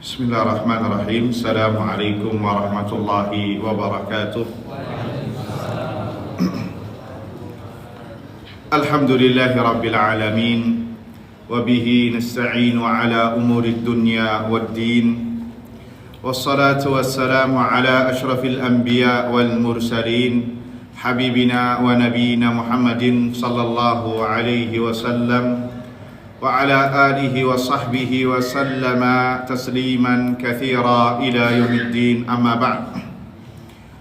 Bismillahirrahmanirrahim. Assalamualaikum warahmatullahi wabarakatuh. Alhamdulillahi rabbil alamin. Wabihi nasta'inu ala umurid dunya waddin. Wassalatu wassalamu ala ashrafil anbiya wal mursalin, habibina wa nabiyina Muhammadin sallallahu alaihi wasallam wa ala alihi wa sahbihi wa sallama tasliman katsira ila yaumiddin, amma ba'd.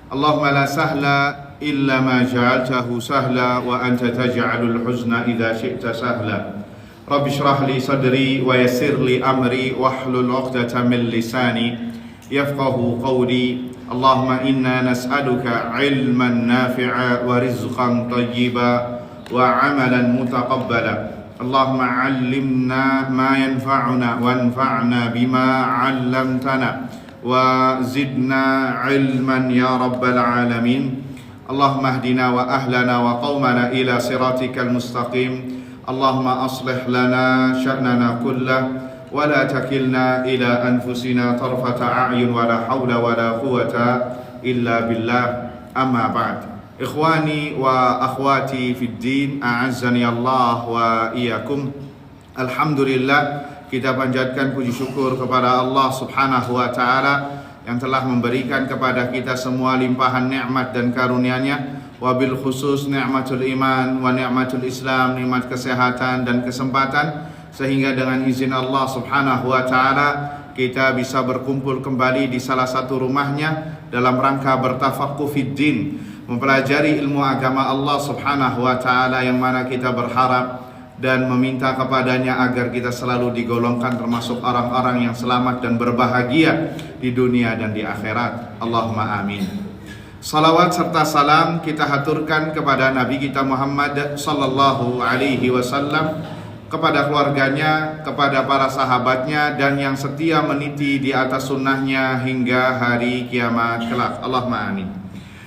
Allahumma la sahla illa ma ja'altahu sahla wa anta taj'alul huzna idza syi'ta sahla. Rabbi shrah li sadri wa yassir li amri wahlul 'uqdatam min lisani yafqahu qawli. Allahumma inna nas'aluka 'ilman nafi'a wa rizqan thayyiba wa 'amalan mutaqabbala. Allahumma 'allimna ma yanfa'una wanfa'na bima 'allamtana wa zidna 'ilman ya rabbal alamin. Allahumma hdina wa ahlana wa qaumana ila siratikal mustaqim. Allahumma aslih lana sya'nana kullah wa la takilna ila anfusina tarfata a'yun wa la hawla wa la quwwata illa billah, amma ba'd. Ikhwani wa akhwati fid din, a'azzani Allah wa iyyakum. Alhamdulillah, kita panjatkan puji syukur kepada Allah Subhanahu wa taala yang telah memberikan kepada kita semua limpahan nikmat dan karunia-Nya, wabil khusus nikmatul iman wa nikmatul Islam, nikmat kesehatan dan kesempatan, sehingga dengan izin Allah Subhanahu wa taala kita bisa berkumpul kembali di salah satu rumahnya dalam rangka bertafaqquh fid din, mempelajari ilmu agama Allah Subhanahu wa taala, yang mana kita berharap dan meminta kepadanya agar kita selalu digolongkan termasuk orang-orang yang selamat dan berbahagia di dunia dan di akhirat. Allahumma amin. Salawat serta salam kita haturkan kepada Nabi kita Muhammad sallallahu alaihi wasallam, kepada keluarganya, kepada para sahabatnya, dan yang setia meniti di atas sunnahnya hingga hari kiamat kelak. Allahumma amin.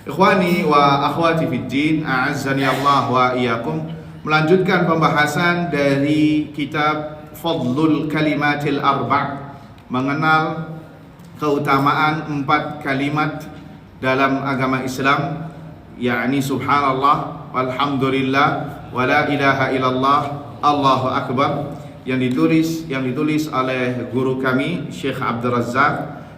Ikhwani wa akhwati fid din, a'azzani Allah wa iyyakum. Melanjutkan pembahasan dari kitab Fadlul Kalimatil Arba', mengenal keutamaan 4 kalimat dalam agama Islam, yakni subhanallah, walhamdulillah, wa la ilaha illallah, Allahu akbar, yang ditulis oleh guru kami Syekh Abdul Razzaq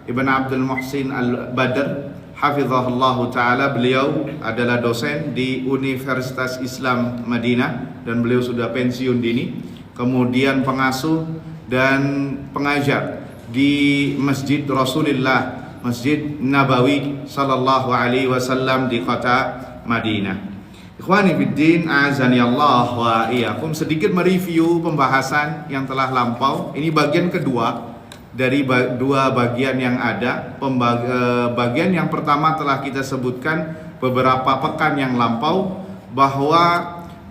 Ibn Abdul Muhsin Al-Badr hafizahullahu ta'ala. Beliau adalah dosen di Universitas Islam Madinah dan beliau sudah pensiun dini, kemudian pengasuh dan pengajar di Masjid Rasulullah, Masjid Nabawi sallallahu alaihi wasallam di kota Madinah. Ikhwani fiddin, a'azani Allah wa iyyakum. Sedikit mereview pembahasan yang telah lampau. Ini bagian kedua dari dua bagian yang ada. Bagian yang pertama telah kita sebutkan beberapa pekan yang lampau, bahwa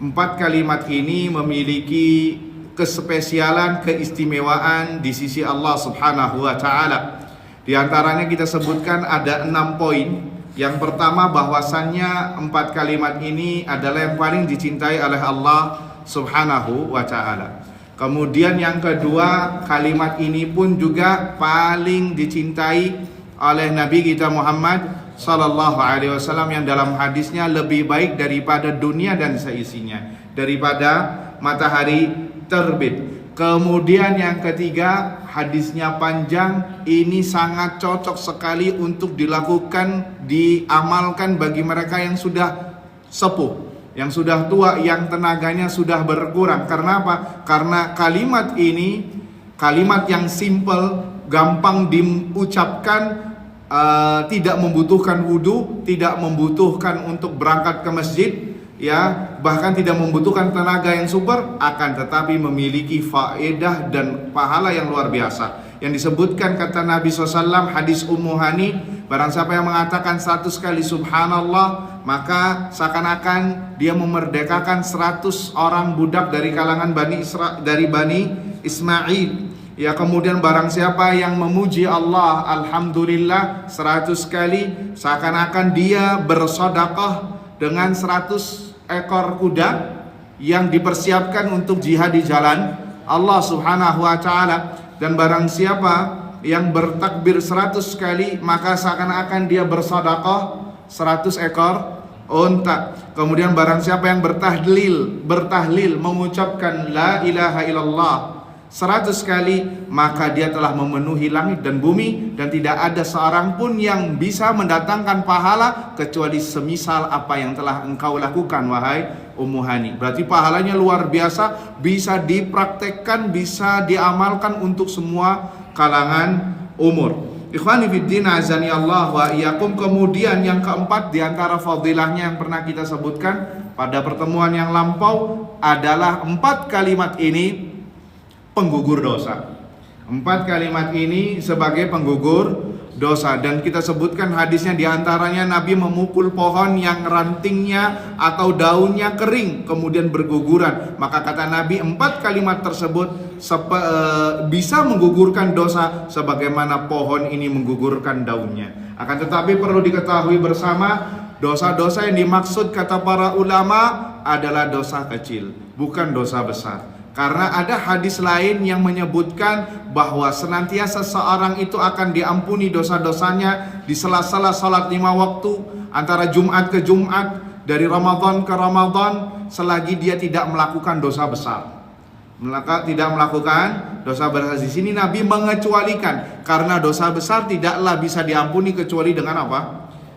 4 kalimat ini memiliki kespesialan, keistimewaan di sisi Allah Subhanahu wa taala. Di antaranya kita sebutkan ada 6 poin. Yang pertama, bahwasannya 4 kalimat ini adalah yang paling dicintai oleh Allah Subhanahu wa ta'ala. Kemudian yang kedua, kalimat ini pun juga paling dicintai oleh Nabi kita Muhammad sallallahu alaihi wasallam, yang dalam hadisnya lebih baik daripada dunia dan seisinya, daripada matahari terbit. Kemudian yang ketiga, hadisnya panjang, ini sangat cocok sekali untuk dilakukan, diamalkan bagi mereka yang sudah sepuh, yang sudah tua, yang tenaganya sudah berkurang. Karena apa? Karena kalimat ini kalimat yang simple, gampang diucapkan, tidak membutuhkan wudu, tidak membutuhkan untuk berangkat ke masjid, ya, bahkan tidak membutuhkan tenaga yang super, akan tetapi memiliki faedah dan pahala yang luar biasa. Yang disebutkan kata Nabi SAW, hadis Ummu Hani, barang siapa yang mengatakan 100 kali subhanallah, maka seakan-akan dia memerdekakan 100 orang budak dari kalangan Bani Ismail. Ya, kemudian barang siapa yang memuji Allah alhamdulillah 100 kali, seakan-akan dia bersedekah dengan 100 ekor kuda yang dipersiapkan untuk jihad di jalan Allah Subhanahu wa taala. Dan barang siapa yang bertakbir 100 kali maka seakan-akan dia bersedekah 100 ekor unta. Kemudian barang siapa yang bertahlil mengucapkan la ilaha illallah 100 kali maka dia telah memenuhi langit dan bumi, dan tidak ada seorang pun yang bisa mendatangkan pahala kecuali semisal apa yang telah engkau lakukan wahai Ummu Hani. Berarti pahalanya luar biasa, bisa dipraktekkan, bisa diamalkan untuk semua kalangan umur. Ikhwani fiddin azani Allah wa iyyakum. Kemudian yang keempat di antara fadilahnya yang pernah kita sebutkan pada pertemuan yang lampau adalah 4 kalimat ini penggugur dosa. 4 kalimat ini sebagai penggugur dosa, dan kita sebutkan hadisnya diantaranya Nabi memukul pohon yang rantingnya atau daunnya kering kemudian berguguran. Maka kata Nabi 4 kalimat tersebut bisa menggugurkan dosa sebagaimana pohon ini menggugurkan daunnya. Akan tetapi perlu diketahui bersama, dosa-dosa yang dimaksud kata para ulama adalah dosa kecil, bukan dosa besar. Karena ada hadis lain yang menyebutkan bahwa senantiasa seorang itu akan diampuni dosa-dosanya di sela-sela salat 5 waktu, antara Jumat ke Jumat, dari Ramadan ke Ramadan, selagi dia tidak melakukan dosa besar. Tidak melakukan dosa besar. Di sini Nabi mengecualikan, karena dosa besar tidaklah bisa diampuni kecuali dengan apa?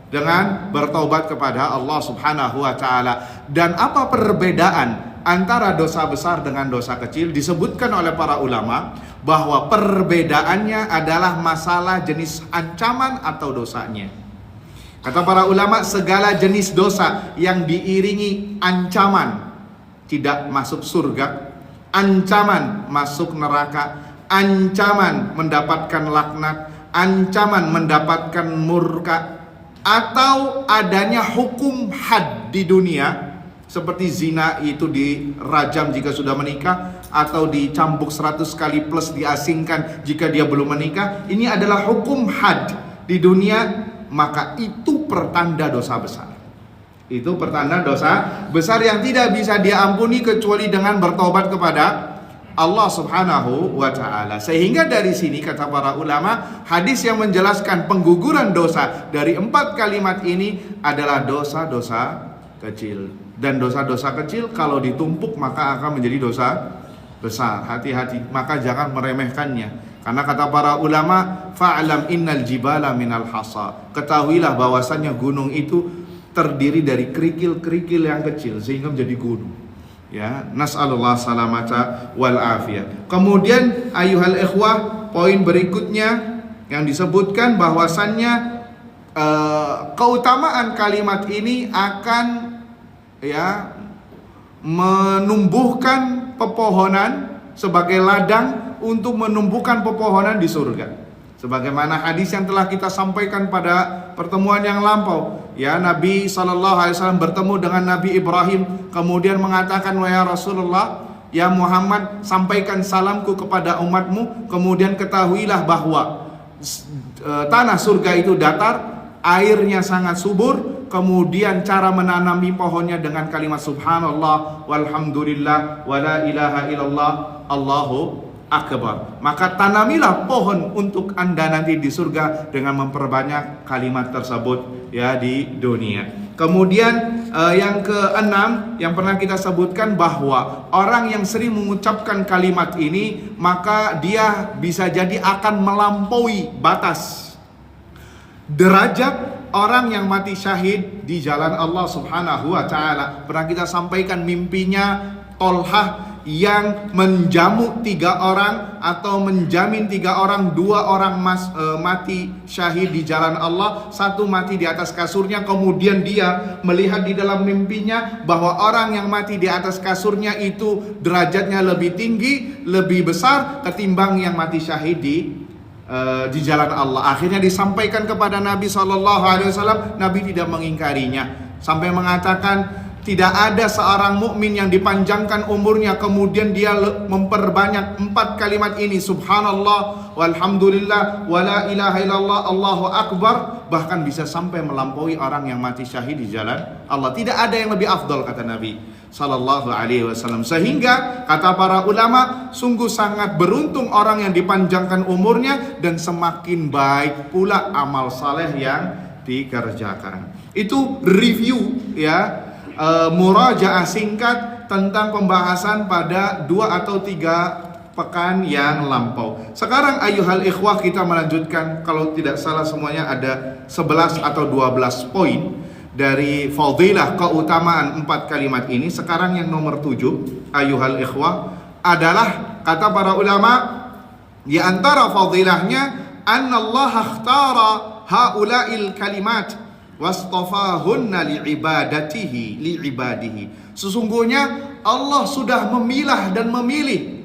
Dengan bertaubat kepada Allah Subhanahu wa taala. Dan apa perbedaan antara dosa besar dengan dosa kecil? Disebutkan oleh para ulama bahwa perbedaannya adalah masalah jenis ancaman atau dosanya. Kata para ulama, segala jenis dosa yang diiringi ancaman tidak masuk surga, ancaman masuk neraka, ancaman mendapatkan laknat, ancaman mendapatkan murka, atau adanya hukum had di dunia seperti zina itu dirajam jika sudah menikah, atau dicambuk 100 kali plus diasingkan jika dia belum menikah. Ini adalah hukum had di dunia, maka itu pertanda dosa besar. Itu pertanda dosa besar yang tidak bisa diampuni kecuali dengan bertobat kepada Allah Subhanahu wa ta'ala. Sehingga dari sini kata para ulama, hadis yang menjelaskan pengguguran dosa dari 4 kalimat ini adalah dosa-dosa kecil. Dan dosa-dosa kecil kalau ditumpuk maka akan menjadi dosa besar. Hati-hati, maka jangan meremehkannya. Karena kata para ulama, fa'lam innal jibala minal hasa. Ketahuilah bahwasannya gunung itu terdiri dari kerikil-kerikil yang kecil sehingga menjadi gunung. Ya, nas'alullah salamata wal afiyah. Kemudian ayuhal ikhwah, poin berikutnya yang disebutkan bahwasannya keutamaan kalimat ini akan menumbuhkan pepohonan sebagai ladang untuk menumbuhkan pepohonan di surga. Sebagaimana hadis yang telah kita sampaikan pada pertemuan yang lampau, ya, Nabi SAW bertemu dengan Nabi Ibrahim, kemudian mengatakan, wahai Rasulullah, ya Muhammad, sampaikan salamku kepada umatmu, kemudian ketahuilah bahwa tanah surga itu datar, airnya sangat subur, kemudian cara menanami pohonnya dengan kalimat subhanallah walhamdulillah wala ilaha illallah Allahu akbar. Maka tanamilah pohon untuk Anda nanti di surga dengan memperbanyak kalimat tersebut ya di dunia. Kemudian yang keenam yang pernah kita sebutkan bahwa orang yang sering mengucapkan kalimat ini maka dia bisa jadi akan melampaui batas derajat orang yang mati syahid di jalan Allah Subhanahu wa ta'ala. Pernah kita sampaikan mimpinya Tolhah yang menjamu 3 orang atau menjamin 3 orang, 2 orang mati syahid di jalan Allah, 1 mati di atas kasurnya. Kemudian dia melihat di dalam mimpinya bahwa orang yang mati di atas kasurnya itu derajatnya lebih tinggi, lebih besar ketimbang yang mati syahid di jalan Allah. Akhirnya disampaikan kepada Nabi SAW. Nabi tidak mengingkarinya sampai mengatakan, tidak ada seorang mukmin yang dipanjangkan umurnya kemudian dia memperbanyak 4 kalimat ini, subhanallah walhamdulillah wala ilaha illallah Allahu akbar, bahkan bisa sampai melampaui orang yang mati syahid di jalan Allah. Tidak ada yang lebih afdal kata Nabi sallallahu alaihi wasallam. Sehingga kata para ulama, sungguh sangat beruntung orang yang dipanjangkan umurnya dan semakin baik pula amal saleh yang dikerjakan. Itu review ya, murajaah singkat tentang pembahasan pada 2 atau 3 pekan yang lampau. Sekarang ayuhal ikhwah, kita melanjutkan, kalau tidak salah semuanya ada 11 atau 12 poin dari fadilah keutamaan 4 kalimat ini. Sekarang yang nomor 7 ayuhal ikhwah adalah kata para ulama, di antara fadilahnya annallaha ikhtara haula'il kalimat wastafahunna li'ibadihi. Sesungguhnya Allah sudah memilah dan memilih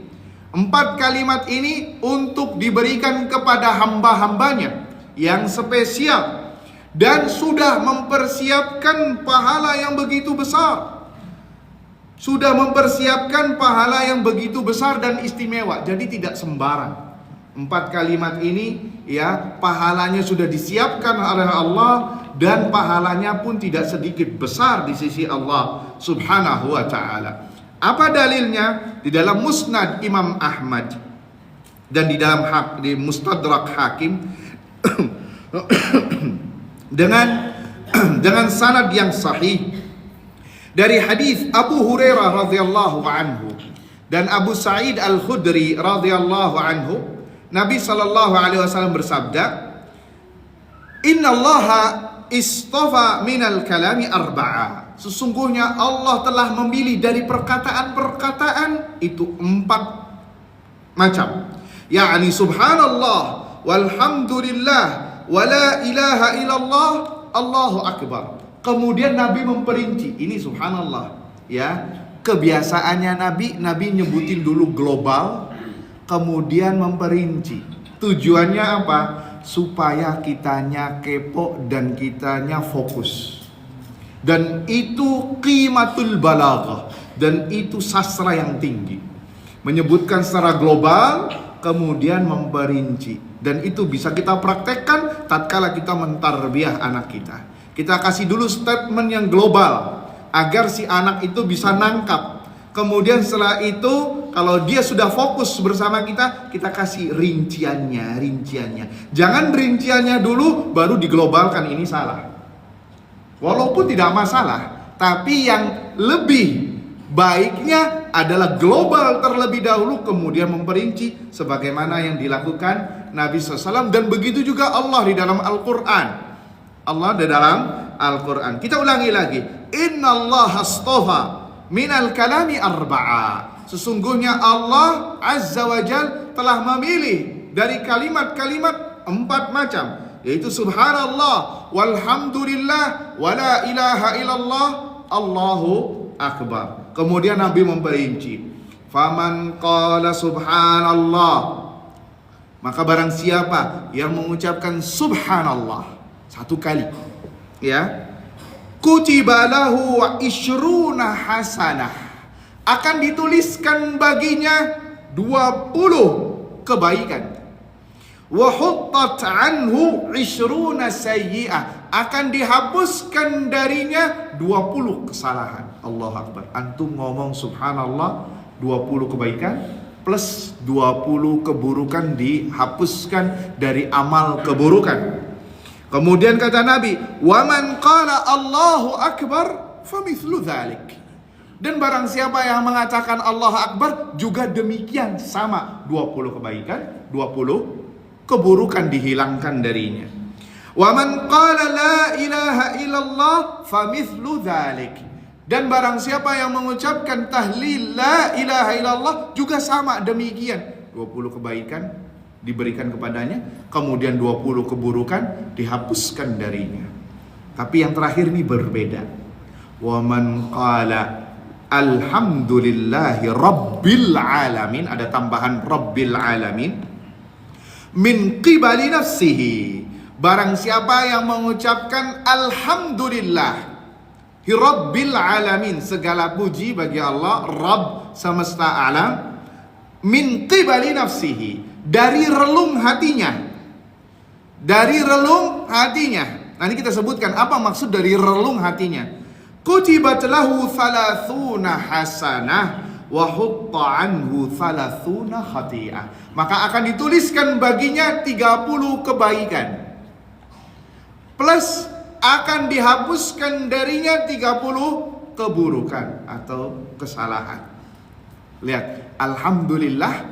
4 kalimat ini untuk diberikan kepada hamba-hambanya yang spesial, dan sudah mempersiapkan pahala yang begitu besar. Sudah mempersiapkan pahala yang begitu besar dan istimewa. Jadi tidak sembarang. 4 kalimat ini ya, pahalanya sudah disiapkan oleh Allah, dan pahalanya pun tidak sedikit besar di sisi Allah Subhanahu wa ta'ala. Apa dalilnya? Di dalam Musnad Imam Ahmad dan di dalam di Mustadrak Hakim dengan sanad yang sahih dari hadis Abu Hurairah radhiyallahu anhu dan Abu Sa'id Al-Khudri radhiyallahu anhu, Nabi sallallahu alaihi wasallam bersabda, "Innallaha istafa minal kalami arba'a." Sesungguhnya Allah telah memilih dari perkataan-perkataan itu 4 macam. Yakni subhanallah, walhamdulillah, wala ilaha illallah, Allahu akbar. Kemudian Nabi memperinci, ini subhanallah ya. Kebiasaannya Nabi nyebutin dulu global, kemudian memperinci. Tujuannya apa? Supaya kitanya kepo dan kitanya fokus. Dan itu qimatul balaghah, dan itu sastra yang tinggi. Menyebutkan secara global, kemudian memperinci. Dan itu bisa kita praktekkan tatkala kita mentarbiyah anak kita. Kita kasih dulu statement yang global agar si anak itu bisa nangkap. Kemudian setelah itu, kalau dia sudah fokus bersama kita, kita kasih rinciannya. Jangan rinciannya dulu baru diglobalkan, ini salah. Walaupun tidak masalah, tapi yang lebih baiknya adalah global terlebih dahulu, kemudian memperinci sebagaimana yang dilakukan Nabi SAW. Dan begitu juga Allah di dalam Al-Quran. Kita ulangi lagi. Innallaha astafa minal kalami arba'a. Sesungguhnya Allah Azza wa Jal telah memilih dari kalimat-kalimat 4 macam, yaitu subhanallah, walhamdulillah, wala ilaha illallah, Allahu akbar. Kemudian Nabi memperinci, faman qala subhanallah, maka barang siapa yang mengucapkan subhanallah 1 kali ya, kutiba lahu ishruna hasanah, akan dituliskan baginya 20 kebaikan. Wa huttat anhu ishruna sayyi'ah, akan dihapuskan darinya 20 kesalahan. Allahu akbar. Antum ngomong subhanallah, 20 kebaikan plus 20 keburukan dihapuskan dari amal keburukan. Kemudian kata Nabi, wa man qala Allahu akbar famithlu dzalik. Dan barang siapa yang mengatakan Allahu akbar juga demikian, sama, 20 kebaikan, 20 keburukan dihilangkan darinya. Wa man qala la ilaha illallah famithlu dzalik. Dan barang siapa yang mengucapkan tahlil la ilaha illallah juga sama demikian, 20 kebaikan diberikan kepadanya, kemudian 20 keburukan dihapuskan darinya. Tapi yang terakhir ini berbeda. Wa man qala alhamdulillahi rabbil alamin, ada tambahan rabbil alamin, min qibali nafsihi. Barang siapa yang mengucapkan alhamdulillah rabbil alamin, segala puji bagi Allah, Rabb semesta alam, min qibali nafsihi, dari relung hatinya. Dari relung hatinya. Nanti kita sebutkan apa maksud dari relung hatinya. kutibat lahu 30 hasanah wa hutta anhu 30 khati'ah. Maka akan dituliskan baginya 30 kebaikan, plus akan dihapuskan darinya 30 keburukan atau kesalahan. Lihat, alhamdulillah,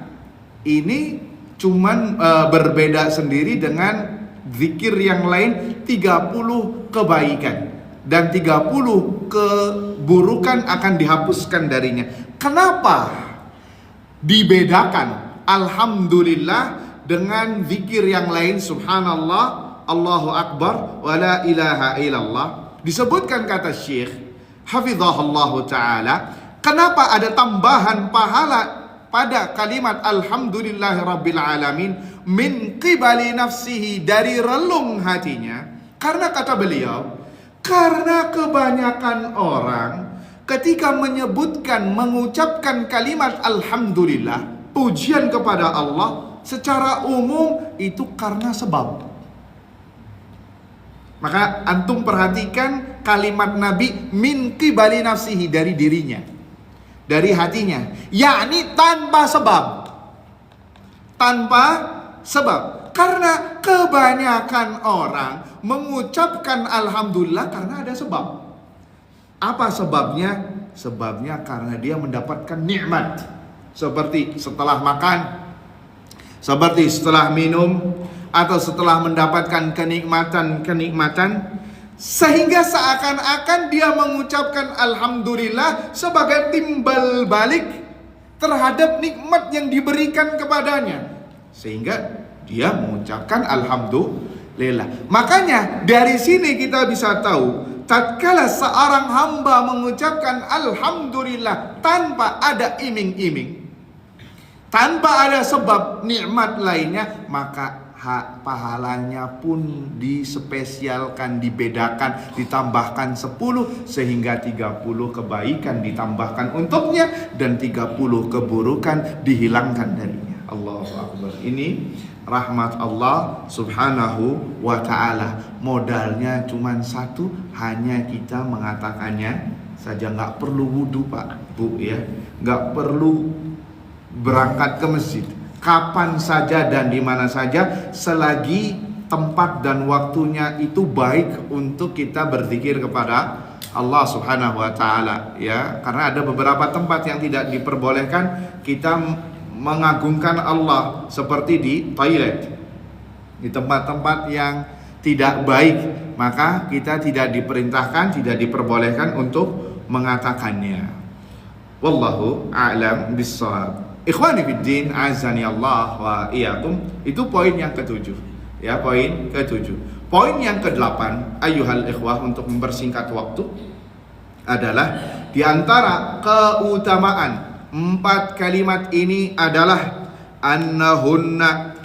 ini cuman berbeda sendiri dengan zikir yang lain. 30 kebaikan dan 30 keburukan akan dihapuskan darinya. Kenapa dibedakan alhamdulillah dengan zikir yang lain? Subhanallah, Allahu Akbar, wa la ilaha illallah. Disebutkan kata Syekh hafizahullahu ta'ala, kenapa ada tambahan pahala pada kalimat alhamdulillahi rabbil alamin min qibali nafsihi, dari relung hatinya? Karena kata beliau, karena kebanyakan orang ketika menyebutkan, mengucapkan kalimat alhamdulillah, pujian kepada Allah secara umum, itu karena sebab. Maka antum perhatikan kalimat Nabi min qibali nafsihi, dari dirinya, dari hatinya, yakni tanpa sebab. Tanpa sebab. Karena kebanyakan orang mengucapkan alhamdulillah karena ada sebab. Apa sebabnya? Sebabnya karena dia mendapatkan nikmat, seperti setelah makan, seperti setelah minum, atau setelah mendapatkan kenikmatan, sehingga seakan-akan dia mengucapkan alhamdulillah sebagai timbal balik terhadap nikmat yang diberikan kepadanya, sehingga dia mengucapkan alhamdulillah. Makanya dari sini kita bisa tahu, tatkala seorang hamba mengucapkan alhamdulillah tanpa ada iming-iming, tanpa ada sebab nikmat lainnya, maka pahalanya pun dispesialkan, dibedakan, ditambahkan 10, sehingga 30 kebaikan ditambahkan untuknya dan 30 keburukan dihilangkan darinya. Allahu Akbar. Ini rahmat Allah subhanahu wa ta'ala. Modalnya cuma satu, hanya kita mengatakannya saja. Gak perlu wudhu Pak, Bu, ya. Gak perlu berangkat ke masjid, kapan saja dan di mana saja, selagi tempat dan waktunya itu baik untuk kita berzikir kepada Allah Subhanahu wa taala, ya. Karena ada beberapa tempat yang tidak diperbolehkan kita mengagungkan Allah, seperti di toilet, di tempat-tempat yang tidak baik, maka kita tidak diperintahkan, tidak diperbolehkan untuk mengatakannya. Wallahu a'lam bissawab. Ikhwani fiddin, azani Allah wa iyyakum. Itu poin yang ketujuh, ya, poin ketujuh. Poin yang ke-8, ayyuhal ikhwah, untuk mempersingkat waktu, adalah di antara keutamaan 4 kalimat ini adalah annahunna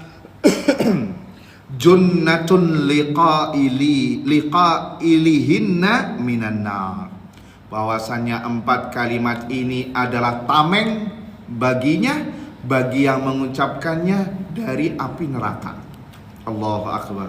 junnatun liqailihinna minan nar. Bahwasanya 4 kalimat ini adalah tameng baginya, bagi yang mengucapkannya, dari api neraka. Allahu Akbar.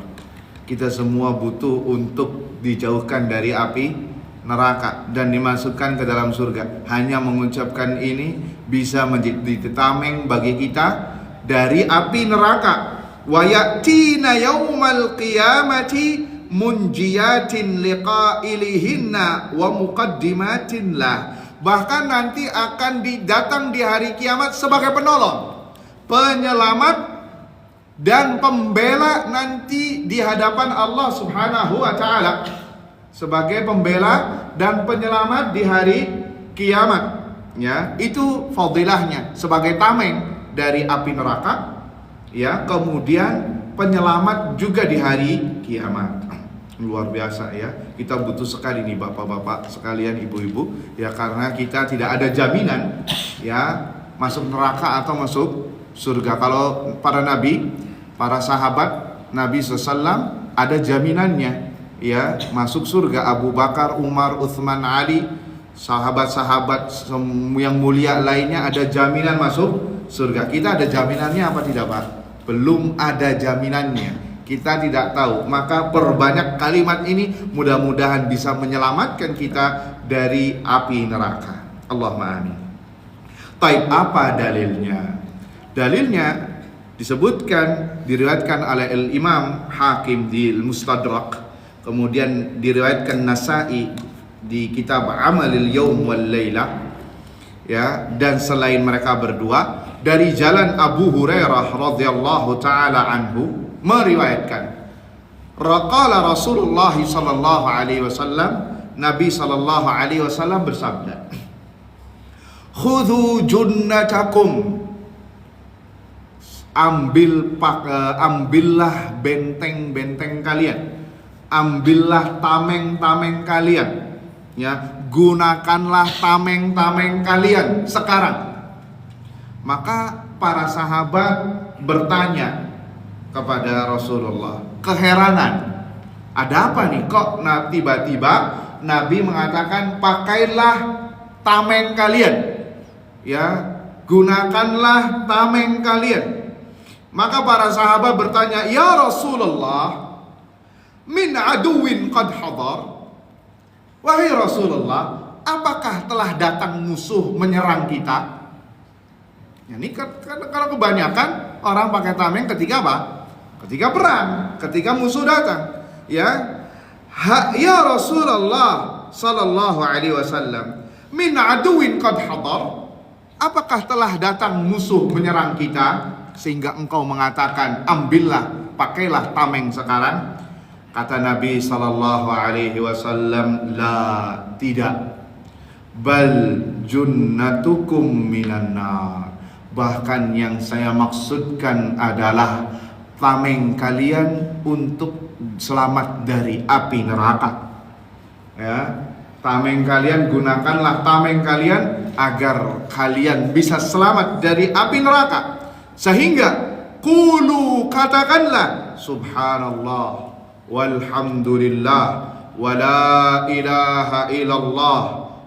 Kita semua butuh untuk dijauhkan dari api neraka dan dimasukkan ke dalam surga. Hanya mengucapkan ini bisa menjadi tameng bagi kita dari api neraka. Wa ya'tina yaumal qiyamati munjiyatin liqailihinna wa muqaddimatin lah. Bahkan nanti akan datang di hari kiamat sebagai penolong, penyelamat, dan pembela nanti di hadapan Allah Subhanahu wa ta'ala. Sebagai pembela dan penyelamat di hari kiamat, ya. Itu fadilahnya, sebagai tameng dari api neraka, ya. Kemudian penyelamat juga di hari kiamat. Luar biasa, ya. Kita butuh sekali nih bapak-bapak sekalian, ibu-ibu, ya, karena kita tidak ada jaminan, ya, masuk neraka atau masuk surga. Kalau para nabi, para sahabat Nabi SAW ada jaminannya, ya, masuk surga. Abu Bakar, Umar, Utsman, Ali, sahabat-sahabat yang mulia lainnya ada jaminan masuk surga. Kita ada jaminannya apa tidak, Pak? Belum ada jaminannya. Kita tidak tahu. Maka perbanyak kalimat ini, mudah-mudahan bisa menyelamatkan kita dari api neraka. Allahumma amin. Taib, apa dalilnya? Dalilnya disebutkan, diriwayatkan oleh Imam Hakim di Mustadrak, kemudian diriwayatkan Nasa'i di kitab Amalil Yawm wal Laylah, ya, dan selain mereka berdua, dari jalan Abu Hurairah radhiyallahu taala anhu meriwayatkan, qala Rasulullah sallallahu alaihi wasallam, Nabi sallallahu alaihi wasallam bersabda, khudhu junnatakum, ambillah benteng-benteng kalian, ambillah tameng-tameng kalian, ya, gunakanlah tameng-tameng kalian sekarang. Maka para sahabat bertanya kepada Rasulullah, keheranan, ada apa nih kok tiba-tiba Nabi mengatakan pakailah tameng kalian, ya, gunakanlah tameng kalian. Maka para sahabat bertanya, ya Rasulullah, min aduwin qad hadar, wahai Rasulullah, apakah telah datang musuh menyerang kita? Ya, ini kalau kebanyakan orang pakai tameng ketika apa? Ketika perang, ketika musuh datang. Ya, ya Rasulullah sallallahu alaihi wasallam, min aduwin qad hadar, apakah telah datang musuh menyerang kita sehingga engkau mengatakan ambillah, pakailah tameng sekarang? Kata Nabi sallallahu alaihi wasallam, la, tidak, bal junnatukum minan nar, bahkan yang saya maksudkan adalah tameng kalian untuk selamat dari api neraka. Ya, tameng kalian, gunakanlah tameng kalian agar kalian bisa selamat dari api neraka. Sehingga qulu, katakanlah, subhanallah walhamdulillah wala ilaha illallah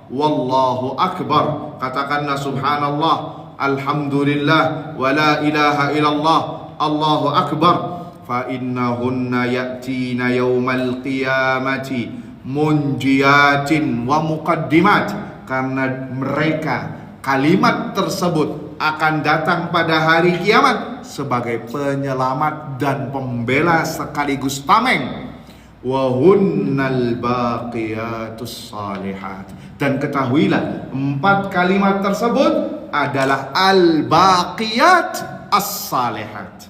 wallahu akbar. Katakanlah subhanallah, alhamdulillah, wala ilaha illallah, Allahu akbar. Fa innahunna ya'tina yaumal qiyamati munjiyatin wa muqaddimat, karena mereka, kalimat tersebut akan datang pada hari kiamat sebagai penyelamat dan pembela sekaligus tameng. Wa hunnal baqiyatus salihat, dan ketahuilah 4 kalimat tersebut adalah al-baqiyat as-salihat.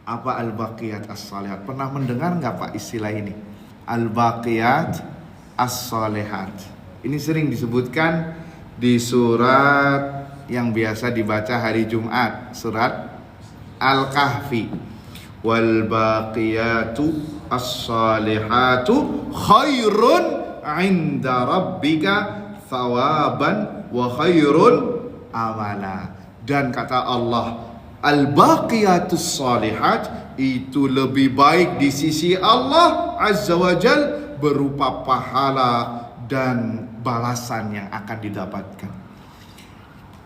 Apa al-baqiyat as-salihat? Pernah mendengar nggak Pak istilah ini? Al-baqiyat as-salihat. Ini sering disebutkan di surat yang biasa dibaca hari Jumat, surat Al-Kahfi. Wal baqiyatu as-salihatu khairun 'inda rabbika thawaban wa khairun amala. Dan kata Allah, al-baqiyatus salihat itu lebih baik di sisi Allah Azza wa Jal, berupa pahala dan balasan yang akan didapatkan.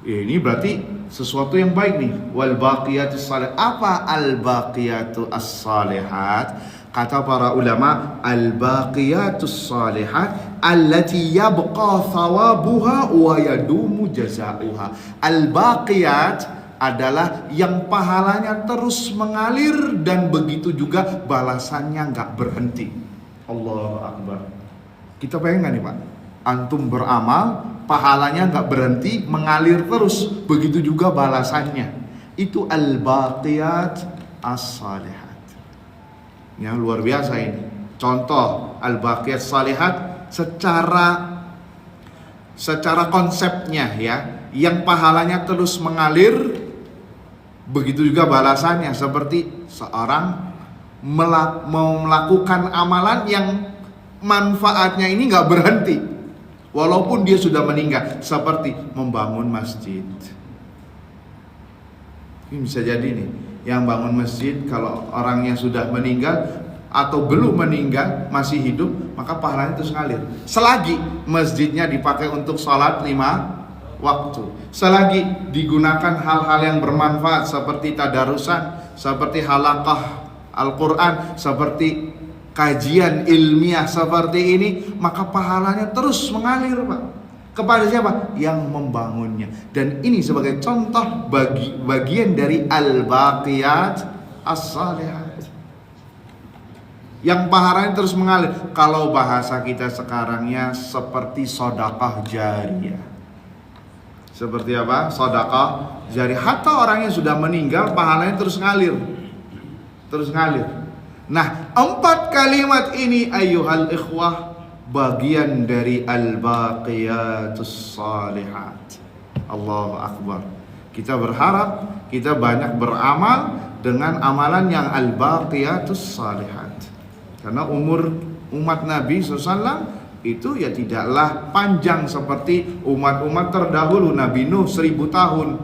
Ini berarti sesuatu yang baik nih. Wal baqiyatus salihat. Apa al baqiyatu as-salihat? Kata para ulama, al baqiyatus salihat allati yabqa thawabuha wa yadumu jazaoha. Al baqiyat adalah yang pahalanya terus mengalir dan begitu juga balasannya nggak berhenti. Allahu akbar. Kita pengen nggak nih Pak? Antum beramal, pahalanya nggak berhenti, mengalir terus, begitu juga balasannya. Itu al-baqiyat as-salihat. Ya, luar biasa ini. Contoh al-baqiyat salihat secara konsepnya, ya, yang pahalanya terus mengalir, begitu juga balasannya. Seperti seorang mau melakukan amalan yang manfaatnya ini nggak berhenti walaupun dia sudah meninggal, seperti membangun masjid. Ini bisa jadi nih, yang bangun masjid kalau orangnya sudah meninggal atau belum meninggal, masih hidup, maka pahalanya terus ngalir. Selagi masjidnya dipakai untuk sholat 5 waktu, selagi digunakan hal-hal yang bermanfaat seperti tadarusan, seperti halaqah Al-Quran, seperti kajian ilmiah seperti ini, maka pahalanya terus mengalir, Pak. Kepada siapa? Yang membangunnya. Dan ini sebagai contoh bagian dari al-baqiyat as-salihat, yang pahalanya terus mengalir. Kalau bahasa kita sekarangnya seperti sedekah jariyah. Seperti apa? Sedekah jariyah. Hatta orang yang sudah meninggal, pahalanya terus ngalir. Terus ngalir. Nah, 4 kalimat ini ayyuhal ikhwah, bagian dari al-baqiyatus salihat. Allahu akbar. Kita berharap kita banyak beramal dengan amalan yang al-baqiyatus salihat. Karena umur umat Nabi SAW itu ya tidaklah panjang seperti umat-umat terdahulu. Nabi Nuh 1000 tahun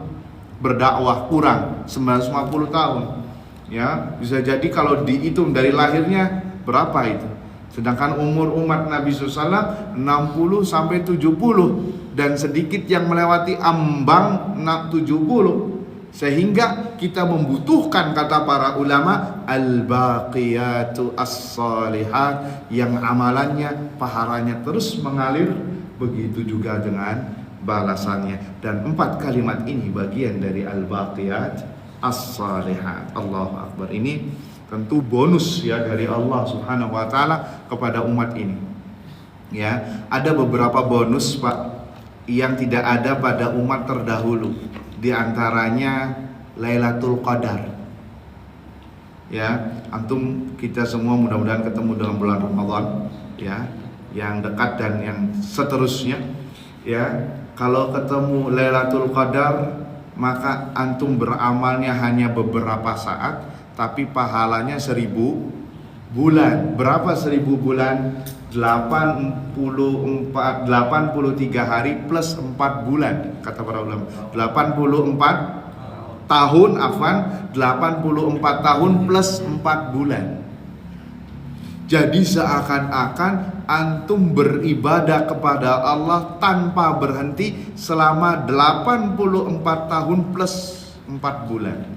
berdakwah, kurang 950 tahun. Ya, bisa jadi kalau dihitung dari lahirnya berapa itu. Sedangkan umur umat Nabi SAW 60 sampai 70, dan sedikit yang melewati ambang 70. Sehingga kita membutuhkan, kata para ulama, al-baqiyatu as-salihat, yang amalannya, pahalanya terus mengalir. Begitu juga dengan balasannya. Dan 4 kalimat ini bagian dari al-baqiyat as-salihat. Allahu akbar. Ini tentu bonus ya dari Allah Subhanahu wa taala kepada umat ini. Ya, ada beberapa bonus, Pak, yang tidak ada pada umat terdahulu. Di antaranya Lailatul Qadar. Ya, antum kita semua mudah-mudahan ketemu dalam bulan Ramadan, ya, yang dekat dan yang seterusnya. Ya, kalau ketemu Lailatul Qadar, maka antum beramalnya hanya beberapa saat, tapi pahalanya 1000 bulan. Berapa 1000 bulan? 83 hari plus 4 bulan, kata para ulama. 84 tahun, 84 tahun plus 4 bulan. Jadi seakan-akan antum beribadah kepada Allah tanpa berhenti selama 84 tahun plus 4 bulan.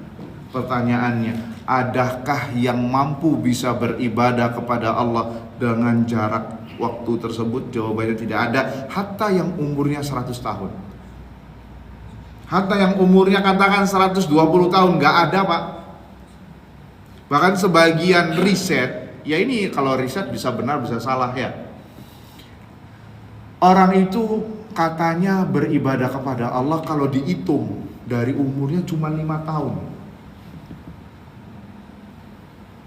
Pertanyaannya, adakah yang mampu bisa beribadah kepada Allah dengan jarak waktu tersebut? Jawabannya tidak ada. Hatta yang umurnya 100 tahun, hatta yang umurnya katakan 120 tahun, gak ada, Pak. Bahkan sebagian riset, ya ini kalau riset bisa benar bisa salah ya, orang itu katanya beribadah kepada Allah kalau dihitung dari umurnya cuma 5 tahun.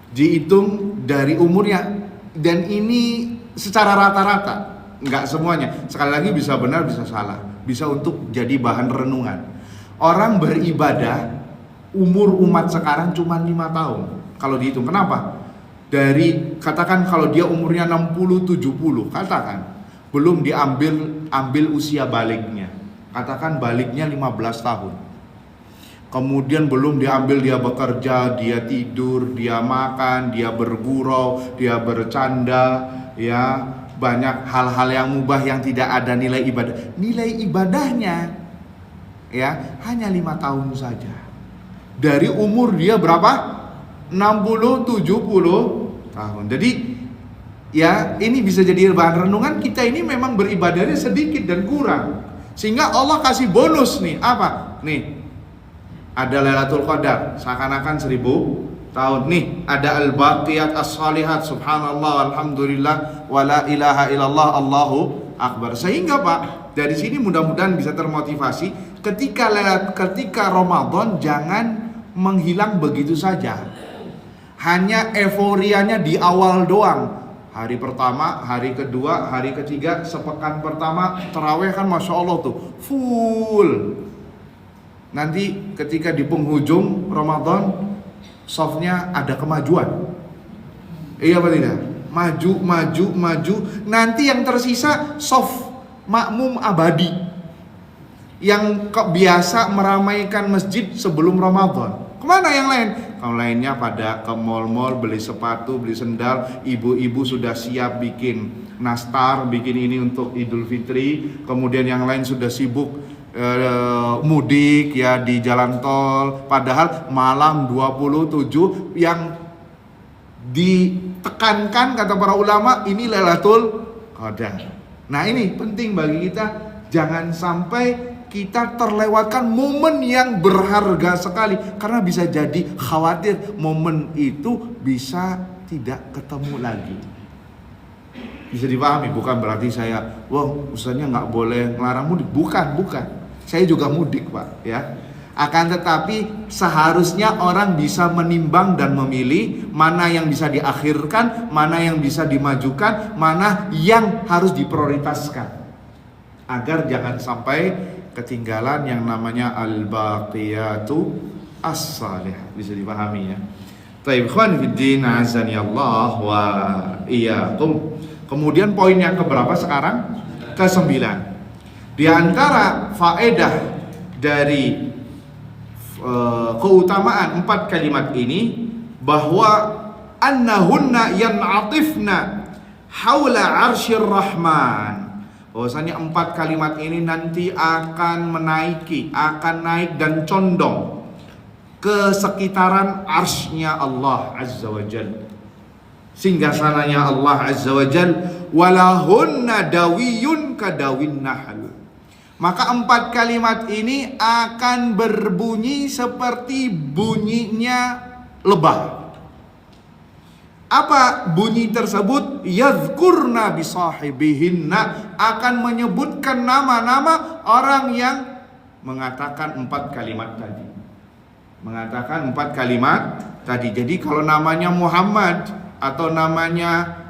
Dihitung dari umurnya, dan ini secara rata-rata, nggak semuanya. Sekali lagi bisa benar bisa salah, bisa untuk jadi bahan renungan. Orang beribadah, umur umat sekarang cuma 5 tahun kalau dihitung. Kenapa? Dari katakan kalau dia umurnya 60-70, katakan belum ambil usia baliknya, katakan baliknya 15 tahun. Kemudian belum diambil dia bekerja, dia tidur, dia makan, dia bergurau, dia bercanda, ya, banyak hal-hal yang mubah yang tidak ada nilai ibadah. Nilai ibadahnya ya hanya 5 tahun saja. Dari umur dia berapa? 60-70 tahun. Jadi ya ini bisa jadi bahan renungan. Kita ini memang beribadahnya sedikit dan kurang, sehingga Allah kasih bonus nih. Apa? Nih, ada Lailatul Qadar, seakan-akan 1000 tahun. Nih, ada al-baqiyat as-salihat, subhanallah, alhamdulillah, wala ilaha illallah, Allahu akbar. Sehingga Pak, dari sini mudah-mudahan bisa termotivasi ketika Ramadan jangan menghilang begitu saja. Hanya euforianya di awal doang. Hari pertama, hari kedua, hari ketiga, sepekan pertama tarawih kan Masya Allah tuh full. Nanti ketika di penghujung Ramadan, softnya ada kemajuan. Iya apa tidak? Maju. Nanti yang tersisa soft makmum abadi, yang biasa meramaikan masjid sebelum Ramadan. Kemana yang lain? Kalau lainnya pada ke mall-mall beli sepatu, beli sendal. Ibu-ibu sudah siap bikin nastar, bikin ini untuk Idul Fitri. Kemudian yang lain sudah sibuk mudik ya di jalan tol. Padahal malam 27 yang ditekankan kata para ulama ini Lailatul Qadar. Nah ini penting bagi kita, jangan sampai kita terlewatkan momen yang berharga sekali, karena bisa jadi khawatir momen itu bisa tidak ketemu lagi. Bisa dipahami, bukan berarti saya, wah ustaznya nggak boleh ngelarang mudik, bukan. Saya juga mudik Pak, ya. Akan tetapi seharusnya orang bisa menimbang dan memilih mana yang bisa diakhirkan, mana yang bisa dimajukan, mana yang harus diprioritaskan, agar jangan sampai ketinggalan yang namanya al-baqiyatu as-salihah. Bisa dipahami ya. Taib ikhwan fiddin, azani Allah wa iyyakum. Kemudian poin yang keberapa sekarang? Ke-9. Di antara faedah dari keutamaan 4 kalimat ini, bahwa annahunna yan'atifna haula arsyir rahman. Bahwasanya 4 kalimat ini nanti akan naik dan condong ke sekitaran arsy-Nya Allah Azza wa Jalla, singgasananya Allah Azza wa Jalla. Walahunna dawiyun kadawin nahl. Maka 4 kalimat ini akan berbunyi seperti bunyinya lebah. Apa bunyi tersebut? Yadhkurna bisahibihinna, akan menyebutkan nama-nama orang yang mengatakan 4 kalimat tadi. Mengatakan 4 kalimat tadi. Jadi kalau namanya Muhammad atau namanya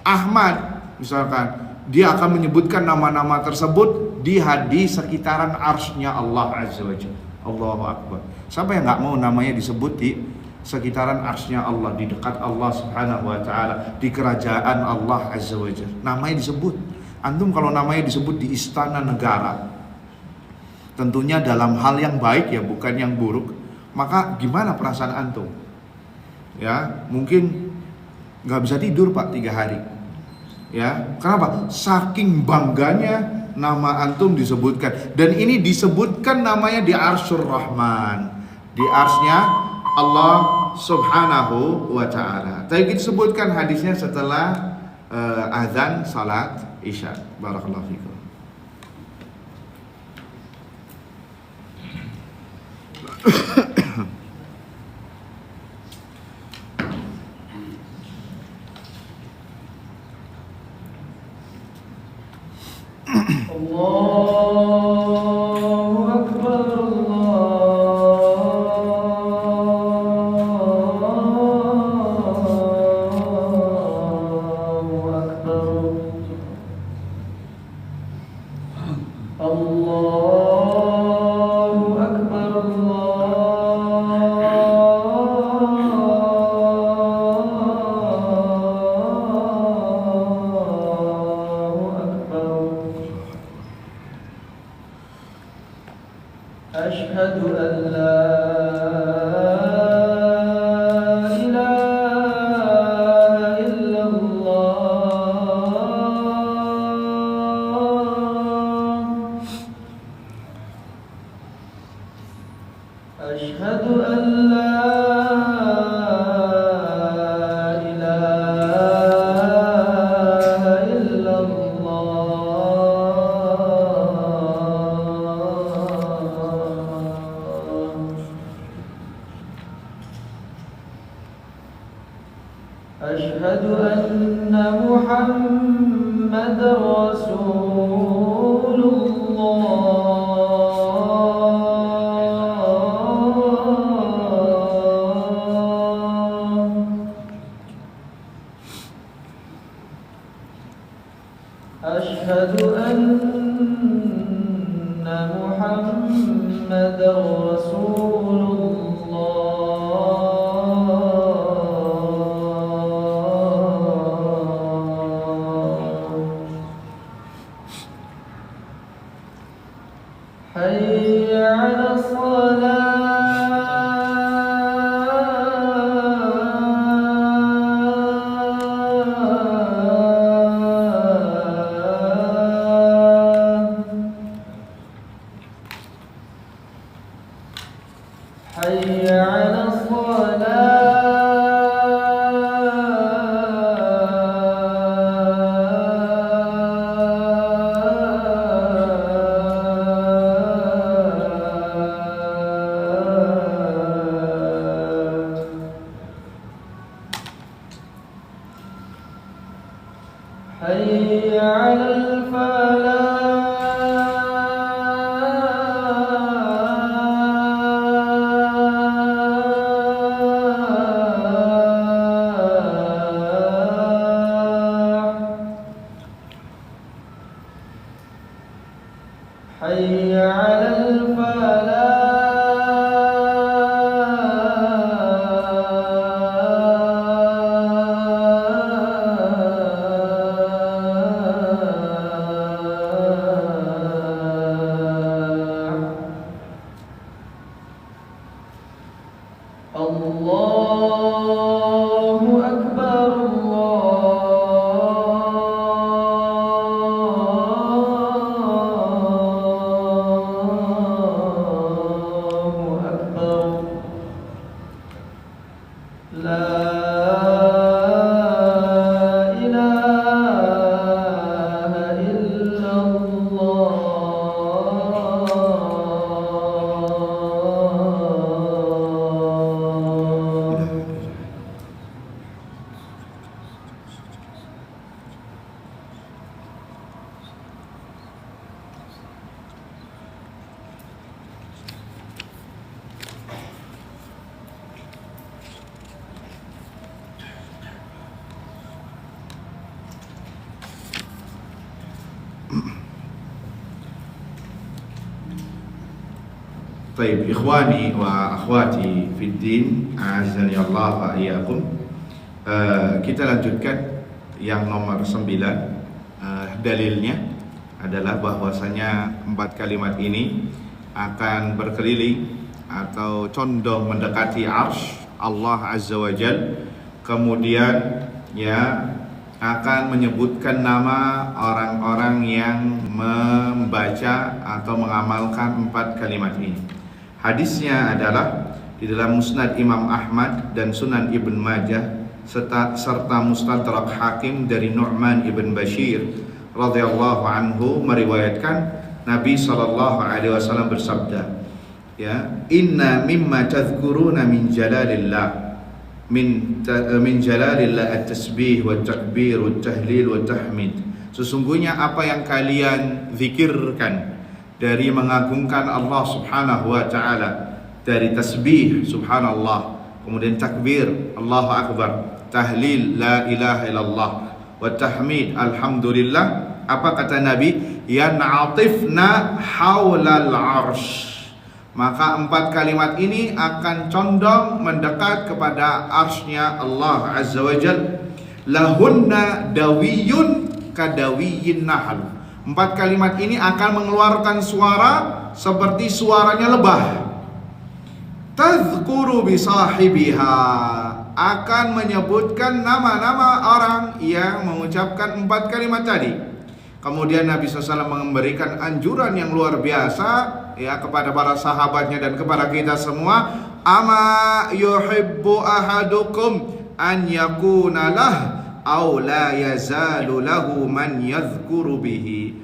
Ahmad misalkan, dia akan menyebutkan nama-nama tersebut di sekitaran arsy-Nya Allah Azza wa Jalla. Allahu Akbar. Siapa yang gak mau namanya disebut di sekitaran arsy-Nya Allah, di dekat Allah Subhanahu wa ta'ala, di kerajaan Allah Azza wa Jalla, namanya disebut. Antum kalau namanya disebut di istana negara, tentunya dalam hal yang baik ya, bukan yang buruk, maka gimana perasaan antum? Ya, mungkin gak bisa tidur Pak 3 hari. Ya, kenapa? Saking bangganya nama antum disebutkan. Dan ini disebutkan namanya di Arsyur Rahman, di arsy-Nya Allah Subhanahu wa ta'ala. Tadi kita sebutkan hadisnya setelah azan salat Isya. Barakallahu fikum. Allahu Akbar, Allahu Akbar, Allahu Akbar, Ashhadu an la ilaha illallah. Ashhadu an la ilaha illallah. Ashhadu anna Muhammadar Rasulullah. Ashhadu anna Muhammadar Rasulullah. Hayya 'alas salah. Hayya 'alas salah. حي على الفلاح. الله أكبر الله أكبر لا إله إلا الله. Baik, ikhwani wa akhwati fid din, azani Allah wa iyyakum. Kita lanjutkan yang nomor 9. Dalilnya adalah bahwasanya 4 kalimat ini akan berkeliling atau condong mendekati arsy Allah Azza wa Jal. Kemudian ya akan menyebutkan nama orang-orang yang membaca atau mengamalkan 4 kalimat ini. Hadisnya adalah di dalam Musnad Imam Ahmad dan Sunan Ibn Majah serta Mustadrak Hakim dari Nu'man ibn Bashir radhiyallahu anhu meriwayatkan Nabi SAW bersabda, ya, inna mimma tadhkuruna min jalalillah min jalalillah at-tasbih wa takbir wa tahlil wa tahmid. Sesungguhnya apa yang kalian zikirkan dari mengagungkan Allah Subhanahu wa taala, dari tasbih subhanallah, kemudian takbir Allahu akbar, tahlil la ilaha illallah, wa tahmid alhamdulillah, apa kata Nabi? Yan'atifna haulal arsh. Maka 4 kalimat ini akan condong mendekat kepada arsy-Nya Allah Azza wa Jalla. Lahunna dawiyun kadawiyin nahl. 4 kalimat ini akan mengeluarkan suara seperti suaranya lebah. Tadhkuru bisahibiha, akan menyebutkan nama-nama orang yang mengucapkan 4 kalimat tadi. Kemudian Nabi SAW memberikan anjuran yang luar biasa ya kepada para sahabatnya dan kepada kita semua. Ama yuhibbu ahadukum an yakuna lah aw la yazalu lahu man yadhkuru bihi.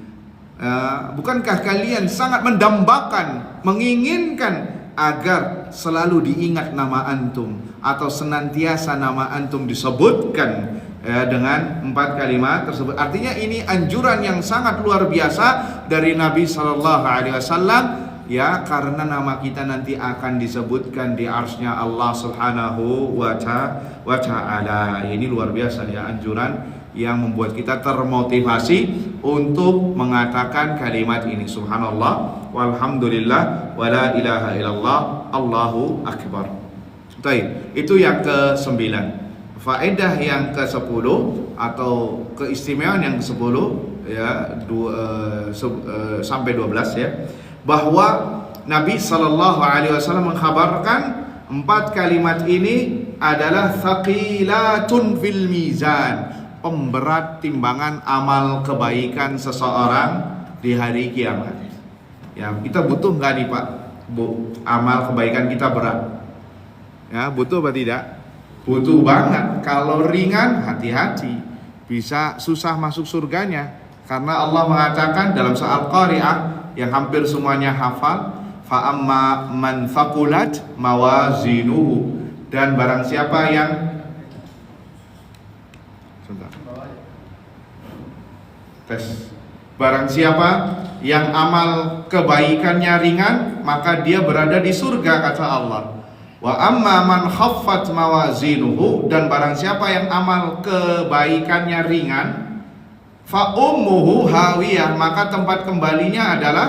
Bukankah kalian sangat mendambakan, menginginkan agar selalu diingat nama antum atau senantiasa nama antum disebutkan dengan 4 kalimat tersebut. Artinya ini anjuran yang sangat luar biasa dari Nabi SAW, ya, karena nama kita nanti akan disebutkan di arsy-Nya Allah Subhanahu wa ta'ala. Ini luar biasa ya, anjuran yang membuat kita termotivasi untuk mengatakan kalimat ini, subhanallah walhamdulillah wala ilaha illallah Allahu akbar. Baik, itu yang ke-9. Faedah yang ke-10 atau keistimewaan yang ke-10 ya, sampai 12 ya, bahwa Nabi SAW mengkhabarkan 4 kalimat ini adalah thaqilatun fil mizan, pemberat timbangan amal kebaikan seseorang di hari kiamat. Ya, kita butuh nggak nih Pak, Bu, amal kebaikan kita berat? Ya, butuh apa tidak? Butuh banget. Kalau ringan, hati-hati, bisa susah masuk surganya. Karena Allah mengatakan dalam surah Al-Qari'ah yang hampir semuanya hafal, fa amma man thaqulat mawazinuhu, dan barang siapa yang barang siapa yang amal kebaikannya ringan, maka dia berada di surga, kata Allah. Wa amma man khaffat mawazinuhu, dan barang siapa yang amal kebaikannya ringan, fa ummuhu hawiyah, maka tempat kembalinya adalah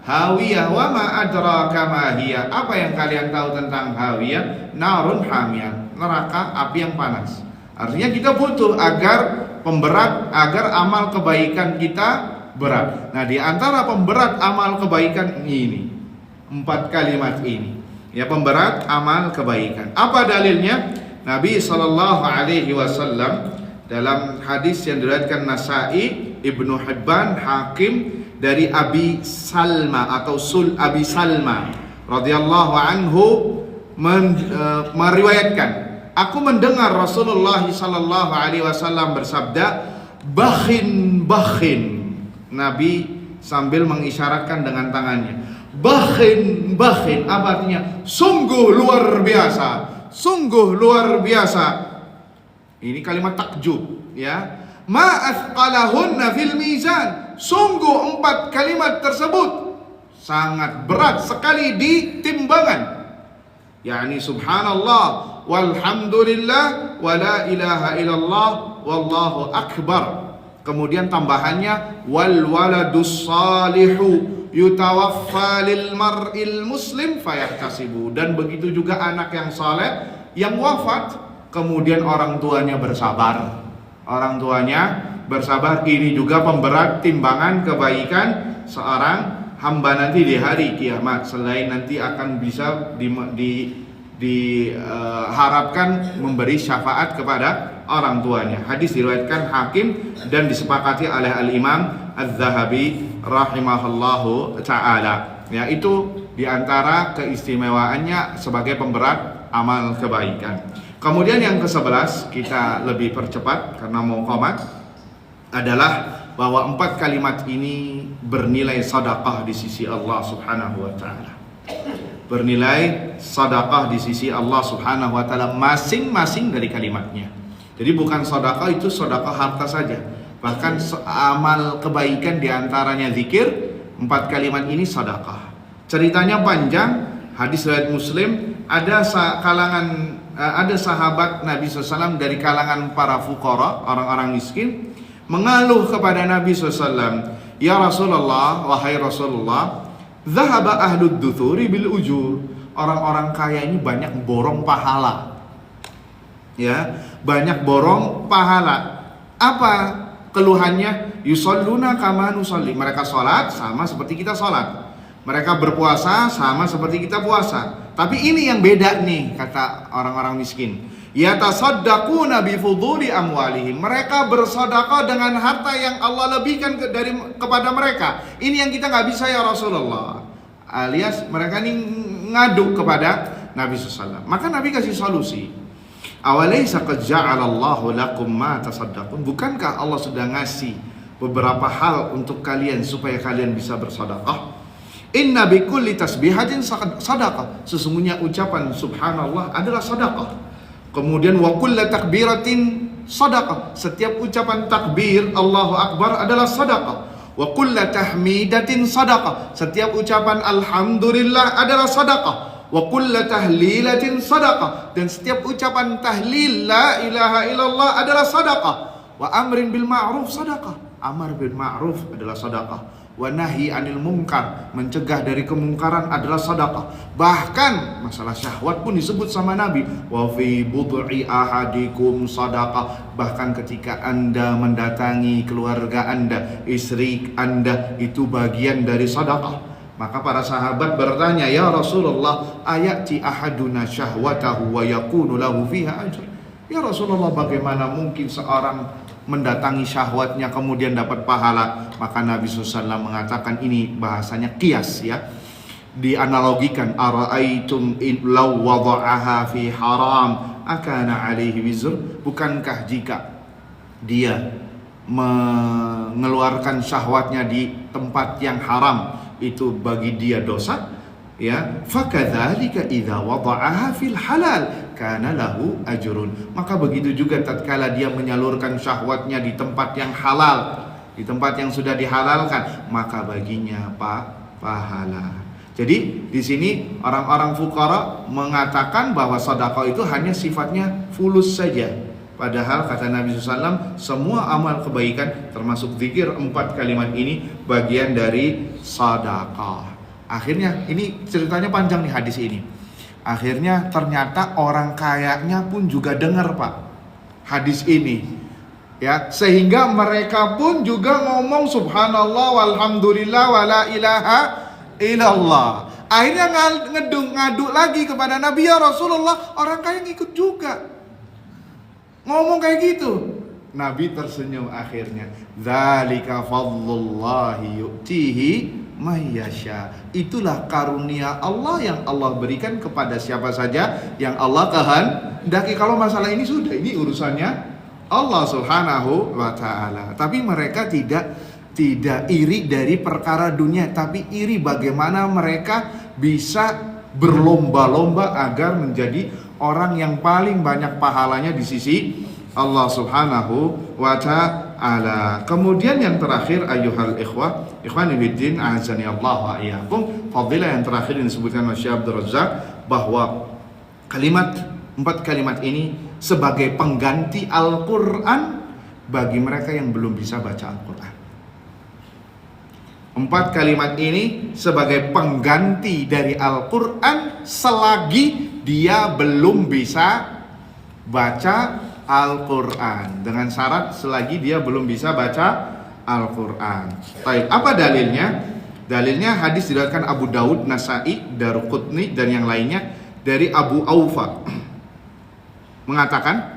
hawiyah. Wa ma adraka ma hiya. Apa yang kalian tahu tentang hawiyah? Narun hamiyah, neraka api yang panas. Artinya kita butuh agar amal kebaikan kita berat. Nah, di antara pemberat amal kebaikan ini 4 kalimat ini. Ya, pemberat amal kebaikan. Apa dalilnya? Nabi SAW dalam hadis yang diriwayatkan Nasa'i, Ibnu Hibban, Hakim dari Abi Salma atau Abi Salma radhiyallahu anhu meriwayatkan, aku mendengar Rasulullah sallallahu alaihi wasallam bersabda, bakhin. Nabi sambil mengisyaratkan dengan tangannya, bakhin. Apa artinya? Sungguh luar biasa. Ini kalimat takjub, ya. Ma athqalahunna fil mizan. Sungguh 4 kalimat tersebut sangat berat sekali di timbangan. Yani subhanallah walhamdulillah wala ilaha illallah wallahu akbar. Kemudian tambahannya wal waladus salihu yutawaffa lil mar'il muslim fayahtasibu. Dan begitu juga anak yang saleh yang wafat, kemudian orang tuanya bersabar. Ini juga pemberat timbangan kebaikan seorang hamba nanti di hari kiamat. Selain nanti akan bisa diharapkan memberi syafaat kepada orang tuanya. Hadis diriwayatkan Hakim dan disepakati oleh Al-Imam Az-Zahabi rahimahullahu ta'ala. Ya, itu diantara keistimewaannya sebagai pemberat amal kebaikan. Kemudian yang ke-11, kita lebih percepat karena mau qomat, adalah bahwa 4 kalimat ini bernilai sedekah di sisi Allah Subhanahu wa taala. Bernilai sedekah di sisi Allah Subhanahu wa taala masing-masing dari kalimatnya. Jadi bukan sedekah itu sedekah harta saja. Bahkan amal kebaikan diantaranya zikir. 4 kalimat ini sedekah. Ceritanya panjang, hadis riwayat Muslim. Ada sahabat Nabi SAW dari kalangan para fuqara, orang-orang miskin, mengeluh kepada Nabi SAW, ya Rasulullah, wahai Rasulullah, zahaba ahlud duthuri bil ujur. Orang-orang kaya ini banyak borong pahala. Ya, banyak borong pahala. Apa keluhannya? Yusalluna kama nusalli. Mereka salat sama seperti kita salat. Mereka berpuasa sama seperti kita puasa. Tapi ini yang beda nih, kata orang-orang miskin. Yatasaddaquna bi fuduli amwalihim. Mereka bersedekah dengan harta yang Allah lebihkan kepada mereka. Ini yang kita nggak bisa ya Rasulullah. Alias mereka ini ngadu kepada Nabi SAW. Maka Nabi kasih solusi. Awalaysa qad ja'alallahu lakum ma tasaddaqun. Bukankah Allah sudah ngasih beberapa hal untuk kalian supaya kalian bisa bersedekah? Inna bikulli tasbihatin sadaqah. Sesungguhnya ucapan subhanallah adalah sedekah. Kemudian wa kullu takbiratin sadaqah. Setiap ucapan takbir Allahu Akbar adalah sedekah. Wa kullu tahmidatin sadaqah. Setiap ucapan alhamdulillah adalah sedekah. Wa kullu tahlilatin sadaqah. Dan setiap ucapan tahlil la ilaha illallah adalah sedekah. Wa amrin bil ma'ruf sadaqah. Amar bil ma'ruf adalah sedekah. Wa nahi anil munkar, mencegah dari kemungkaran adalah sedekah. Bahkan masalah syahwat pun disebut sama Nabi, wa fi bud'i ahadikum sadaqah. Bahkan ketika Anda mendatangi keluarga Anda, istri Anda, itu bagian dari sedekah. Maka para sahabat bertanya, ya Rasulullah, ayati ahaduna syahwatahu wa yakunu lahu fiha ajr. Ya Rasulullah, bagaimana mungkin seorang mendatangi syahwatnya kemudian dapat pahala? Maka Nabi SAW mengatakan, ini bahasanya qiyas ya, dianalogikan, ara'aitum in law wada'aha fi haram akana alaihi wizr. Bukankah jika dia mengeluarkan syahwatnya di tempat yang haram itu bagi dia dosa? Ya, fakadzalika idza wada'aha fil halal kana lahu ajrun. Maka begitu juga tatkala dia menyalurkan syahwatnya di tempat yang halal, di tempat yang sudah dihalalkan, maka baginya pahala. Jadi di sini orang-orang fuqara mengatakan bahwa sedekah itu hanya sifatnya fulus saja. Padahal kata Nabi SAW, semua amal kebaikan termasuk zikir 4 kalimat ini bagian dari sedekah. Akhirnya ini ceritanya panjang nih hadis ini. Akhirnya ternyata orang kayanya pun juga dengar Pak hadis ini. Ya, sehingga mereka pun juga ngomong subhanallah walhamdulillah wala ilaha illallah. Akhirnya ngadu lagi kepada Nabi, ya Rasulullah, orang kaya ngikut juga. Ngomong kayak gitu. Nabi tersenyum akhirnya. Dzalika fadlullahi yu'tihi may yasha. Itulah karunia Allah yang Allah berikan kepada siapa saja yang Allah kehendaki. Kalau masalah ini sudah, ini urusannya Allah Subhanahu wa taala. Tapi mereka tidak iri dari perkara dunia, tapi iri bagaimana mereka bisa berlomba-lomba agar menjadi orang yang paling banyak pahalanya di sisi Allah Subhanahu wa ta'ala. Kemudian yang terakhir, ayyuhal ikhwani fiddin, a'azzani Allah wa iyyakum, fadilah yang terakhir yang disebutkan oleh Syekh Abdul Razak, bahwa empat kalimat ini sebagai pengganti Al-Quran bagi mereka yang belum bisa baca Al-Quran. 4 kalimat ini sebagai pengganti dari Al-Quran selagi dia belum bisa baca Al-Quran. Dengan syarat selagi dia belum bisa baca Al-Quran. Baik, apa dalilnya? Dalilnya hadis diriwayatkan Abu Daud, Nasa'i, Daruqutni dan yang lainnya dari Abu Aufa mengatakan,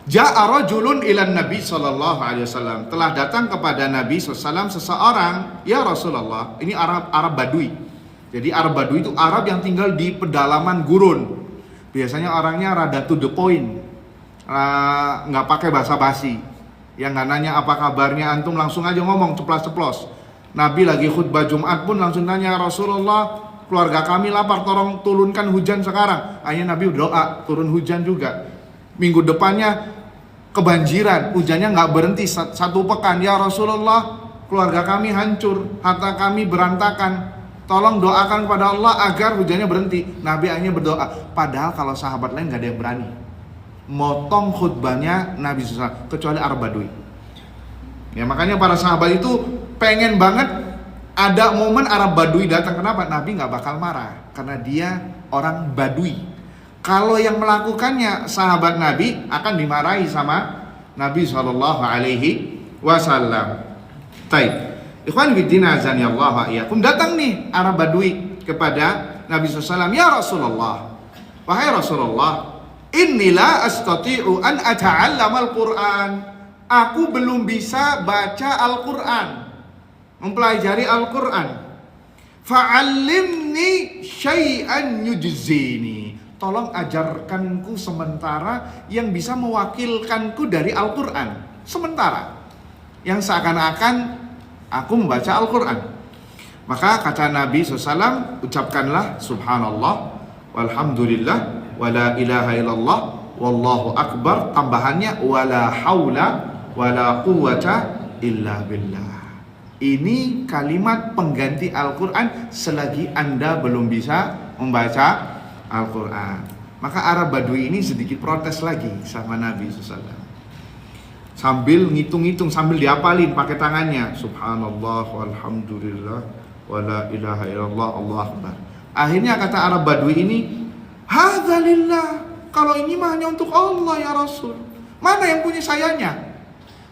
Ja'a rajulun ilan Nabi sallallahu alaihi wasallam. Telah datang kepada Nabi sallallahu seseorang, ya Rasulullah. Ini Arab Badui. Jadi Arab Badui itu Arab yang tinggal di pedalaman gurun. Biasanya orangnya rada to the point. Nggak pakai basa-basi. Yang nggak nanya apa kabarnya antum, langsung aja ngomong ceplas-ceplos. Nabi lagi khutbah Jumat pun langsung tanya, Rasulullah, keluarga kami lapar, tolong turunkan hujan sekarang. Akhirnya Nabi berdoa turun hujan juga. Minggu depannya kebanjiran, hujannya nggak berhenti 1 pekan. Ya Rasulullah, keluarga kami hancur, harta kami berantakan, tolong doakan kepada Allah agar hujannya berhenti. Nabi akhirnya berdoa. Padahal kalau sahabat lain nggak ada yang berani motong khutbahnya Nabi SAW, kecuali Arab Badui. Ya, makanya para sahabat itu pengen banget ada momen Arab Badui datang. Kenapa? Nabi nggak bakal marah karena dia orang Badui. Kalau yang melakukannya sahabat Nabi akan dimarahi sama Nabi SAW. Taib. Ikhwan fillah azani Allah wa iyyakum. Datang nih Arab Badui kepada Nabi SAW. Ya Rasulullah, wahai Rasulullah, innila astati'u an ata'allama al-Quran. Aku belum bisa baca Al-Quran, mempelajari Al-Quran. Fa'allimni syai'an yujzini. Tolong ajarkanku sementara yang bisa mewakilkanku dari Al-Quran. Sementara yang seakan-akan aku membaca Al-Quran. Maka kata Nabi SAW, ucapkanlah subhanallah walhamdulillah wala ilaha illallah wallahu akbar, tambahannya wala haula wala quwwata illa billah. Ini kalimat pengganti Al-Quran selagi Anda belum bisa membaca Al-Quran. Maka Arab Badui ini sedikit protes lagi sama Nabi SAW. Sambil ngitung-ngitung, sambil diapalin pakai tangannya, subhanallah walhamdulillah wala ilaha illallah Allah akbar. Akhirnya kata Arab Badui ini, hadza lillah, kalau ini mah hanya untuk Allah ya Rasul. Mana yang punya sayanya?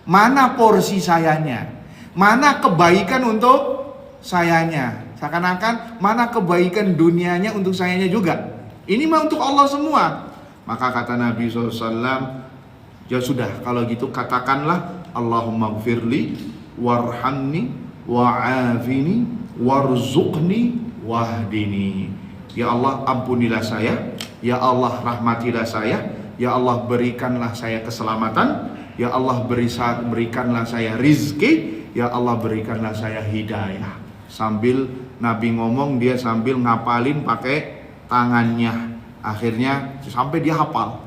Mana porsi sayanya? Mana kebaikan untuk sayanya? Seakan-akan mana kebaikan dunianya untuk sayanya juga. Ini mah untuk Allah semua. Maka kata Nabi SAW, ya sudah, kalau gitu katakanlah Allahumma gfirli warhamni wa'afini warzuqni wahdini. Ya Allah, ampunilah saya. Ya Allah, rahmatilah saya. Ya Allah, berikanlah saya keselamatan. Ya Allah, berikanlah saya rizki. Ya Allah, berikanlah saya hidayah. Sambil Nabi ngomong, dia sambil ngapalin pakai tangannya. Akhirnya sampai dia hafal.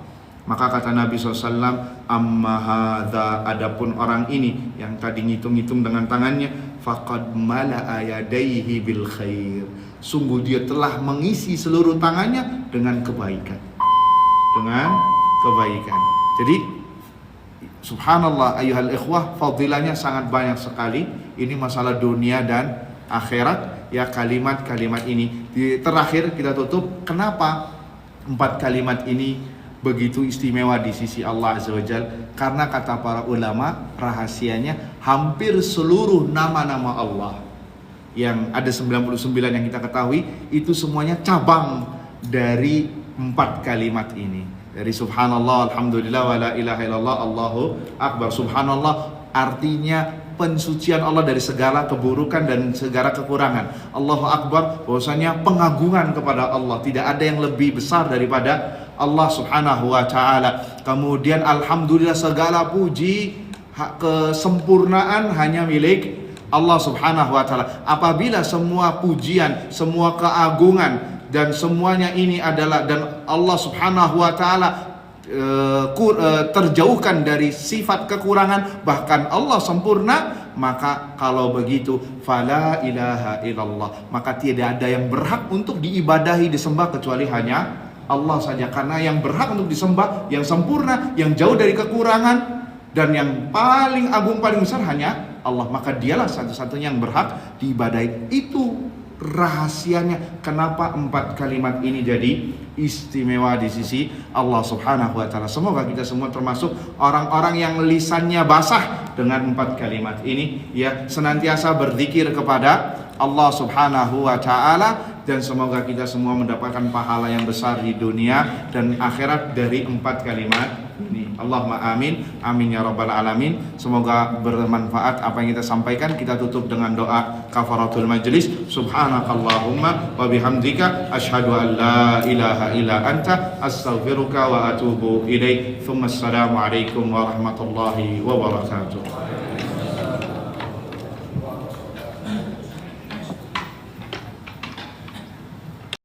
Maka kata Nabi SAW, amma hadza, adapun orang ini yang tadi ngitung-ngitung dengan tangannya, faqad mala'a yadayhi bil khair, sungguh dia telah mengisi seluruh tangannya dengan kebaikan. Dengan kebaikan. Jadi subhanallah ayyuhal ikhwah, fadilahnya sangat banyak sekali. Ini masalah dunia dan akhirat. Ya, kalimat-kalimat ini di terakhir kita tutup. Kenapa 4 kalimat ini begitu istimewa di sisi Allah Azza wa Jalla? Karena kata para ulama, rahasianya hampir seluruh nama-nama Allah yang ada 99 yang kita ketahui itu semuanya cabang dari 4 kalimat ini. Dari subhanallah, alhamdulillah, wa la ilaha illallah, Allahu akbar. Subhanallah artinya pensucian Allah dari segala keburukan dan segala kekurangan. Allahu akbar bahwasanya pengagungan kepada Allah, tidak ada yang lebih besar daripada Allah Subhanahu wa taala. Kemudian alhamdulillah, segala puji, kesempurnaan hanya milik Allah Subhanahu wa taala. Apabila semua pujian, semua keagungan dan semuanya ini adalah dan Allah Subhanahu wa taala terjauhkan dari sifat kekurangan, bahkan Allah sempurna, maka kalau begitu fala ilaha illallah, maka tidak ada yang berhak untuk diibadahi, disembah kecuali hanya Allah saja. Karena yang berhak untuk disembah, yang sempurna, yang jauh dari kekurangan dan yang paling agung, paling besar hanya Allah, maka dialah satu-satunya yang berhak diibadahi. Itu rahasianya kenapa 4 kalimat ini jadi istimewa di sisi Allah Subhanahu wa taala. Semoga kita semua termasuk orang-orang yang lisannya basah dengan 4 kalimat ini, ya, senantiasa berzikir kepada Allah Subhanahu wa taala, dan semoga kita semua mendapatkan pahala yang besar di dunia dan akhirat dari 4 kalimat ini. Allahumma amin, amin ya rabbal alamin. Semoga bermanfaat apa yang kita sampaikan. Kita tutup dengan doa kafaratul majlis. Subhanakallahumma wa bihamdika asyhadu an la ilaha illa anta astaghfiruka wa atubu ilaik. Assalamualaikum warahmatullahi wabarakatuh.